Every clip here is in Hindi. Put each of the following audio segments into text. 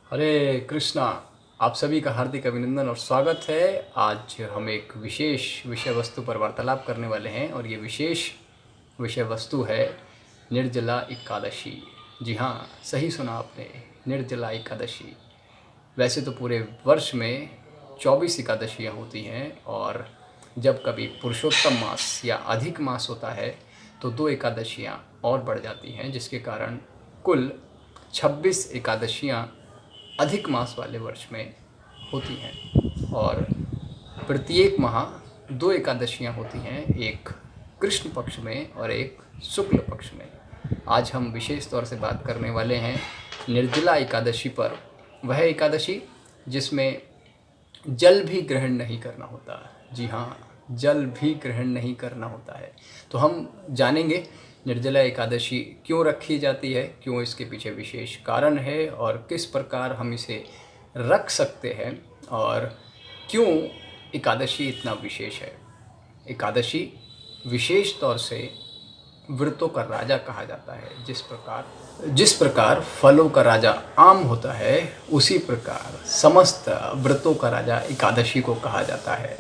हरे कृष्णा। आप सभी का हार्दिक अभिनंदन और स्वागत है। आज हम एक विशेष विषय वस्तु पर वार्तालाप करने वाले हैं और ये विशेष विषय वस्तु है निर्जला एकादशी। जी हाँ, सही सुना आपने, निर्जला एकादशी। वैसे तो पूरे वर्ष में 24 एकादशियाँ होती हैं और जब कभी पुरुषोत्तम मास या अधिक मास होता है तो 2 एकादशियाँ और बढ़ जाती हैं, जिसके कारण कुल 26 एकादशियाँ अधिक मास वाले वर्ष में होती हैं। और प्रत्येक माह 2 एकादशियाँ होती हैं, एक कृष्ण पक्ष में और एक शुक्ल पक्ष में। आज हम विशेष तौर से बात करने वाले हैं निर्जला एकादशी पर। वह एकादशी जिसमें जल भी ग्रहण नहीं करना होता। जी हाँ, जल भी ग्रहण नहीं करना होता है। तो हम जानेंगे निर्जला एकादशी क्यों रखी जाती है, क्यों इसके पीछे विशेष कारण है और किस प्रकार हम इसे रख सकते हैं और क्यों एकादशी इतना विशेष है। एकादशी विशेष तौर से व्रतों का राजा कहा जाता है। जिस प्रकार फलों का राजा आम होता है, उसी प्रकार समस्त व्रतों का राजा एकादशी को कहा जाता है।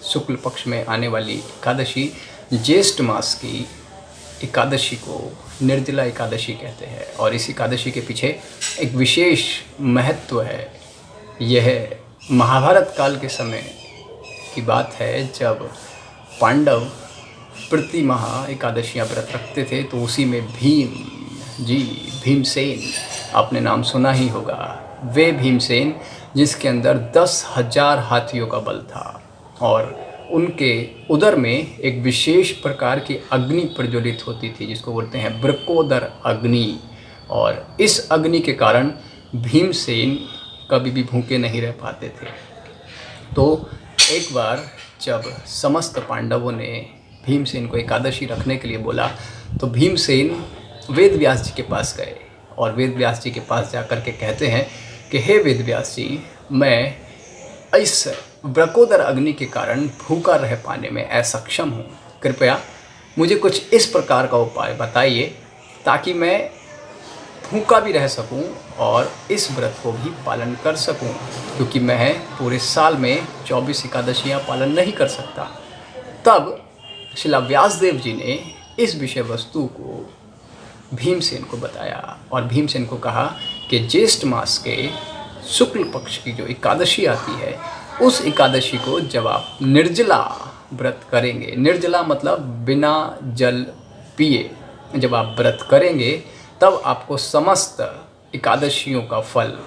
शुक्ल पक्ष में आने वाली एकादशी, ज्येष्ठ मास की एकादशी को निर्जला एकादशी कहते हैं और इस एकादशी के पीछे एक विशेष महत्व है। यह महाभारत काल के समय की बात है, जब पांडव प्रति माह एकादशियाँ व्रत रखते थे। तो उसी में भीमसेन, आपने नाम सुना ही होगा। वे भीमसेन जिसके अंदर 10,000 हाथियों का बल था और उनके उदर में एक विशेष प्रकार की अग्नि प्रज्वलित होती थी, जिसको बोलते हैं वृकोदर अग्नि। और इस अग्नि के कारण भीमसेन कभी भी भूखे नहीं रह पाते थे। तो एक बार जब समस्त पांडवों ने भीमसेन को एकादशी रखने के लिए बोला, तो भीमसेन वेद व्यास जी के पास गए और वेद व्यास जी के पास जाकर के कहते हैं कि हे वेद व्यास जी, मैं इस वृकोदर अग्नि के कारण भूखा रह पाने में असक्षम हूँ। कृपया मुझे कुछ इस प्रकार का उपाय बताइए ताकि मैं भूखा भी रह सकूं और इस व्रत को भी पालन कर सकूं, क्योंकि मैं पूरे साल में 24 एकादशियाँ पालन नहीं कर सकता। तब श्रील व्यासदेव जी ने इस विषय वस्तु को भीमसेन को बताया और भीमसेन को कहा कि ज्येष्ठ मास के शुक्ल पक्ष की जो एकादशी आती है, उस एकादशी को जब आप निर्जला व्रत करेंगे, निर्जला मतलब बिना जल पिए जब आप व्रत करेंगे, तब आपको समस्त एकादशियों का फल,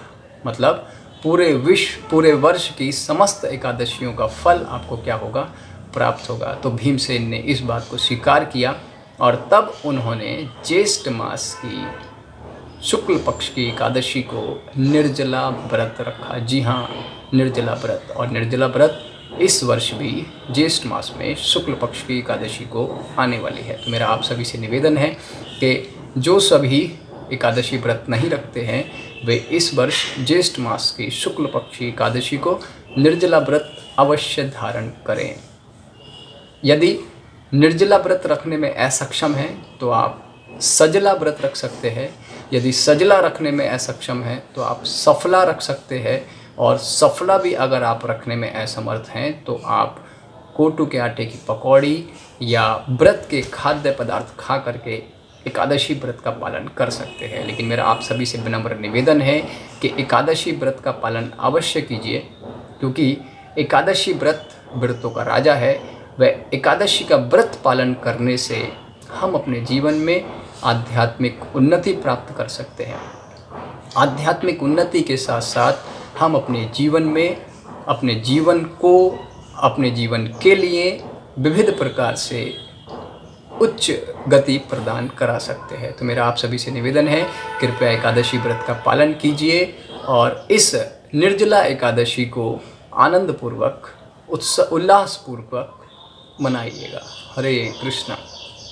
मतलब पूरे वर्ष की समस्त एकादशियों का फल आपको क्या होगा, प्राप्त होगा। तो भीमसेन ने इस बात को स्वीकार किया और तब उन्होंने ज्येष्ठ मास की शुक्ल पक्ष की एकादशी को निर्जला व्रत रखा। जी हाँ, निर्जला व्रत। और निर्जला व्रत इस वर्ष भी ज्येष्ठ मास में शुक्ल पक्ष की एकादशी को आने वाली है। तो मेरा आप सभी से निवेदन है कि जो सभी एकादशी व्रत नहीं रखते हैं, वे इस वर्ष ज्येष्ठ मास की शुक्ल पक्ष की एकादशी को निर्जला व्रत अवश्य धारण करें। यदि निर्जला व्रत रखने में असक्षम हैं तो आप सजला व्रत रख सकते हैं। यदि सजला रखने में असक्षम है तो आप सफला रख सकते हैं। और सफला भी अगर आप रखने में असमर्थ हैं तो आप कोटू के आटे की पकौड़ी या व्रत के खाद्य पदार्थ खा करके एकादशी व्रत का पालन कर सकते हैं। लेकिन मेरा आप सभी से विनम्र निवेदन है कि एकादशी व्रत का पालन अवश्य कीजिए, क्योंकि एकादशी व्रत व्रतों का राजा है। वह एकादशी का व्रत पालन करने से हम अपने जीवन में आध्यात्मिक उन्नति प्राप्त कर सकते हैं। आध्यात्मिक उन्नति के साथ साथ हम अपने जीवन में अपने जीवन के लिए विविध प्रकार से उच्च गति प्रदान करा सकते हैं। तो मेरा आप सभी से निवेदन है, कृपया एकादशी व्रत का पालन कीजिए और इस निर्जला एकादशी को आनंदपूर्वक उल्लासपूर्वक मनाइएगा। हरे कृष्णा।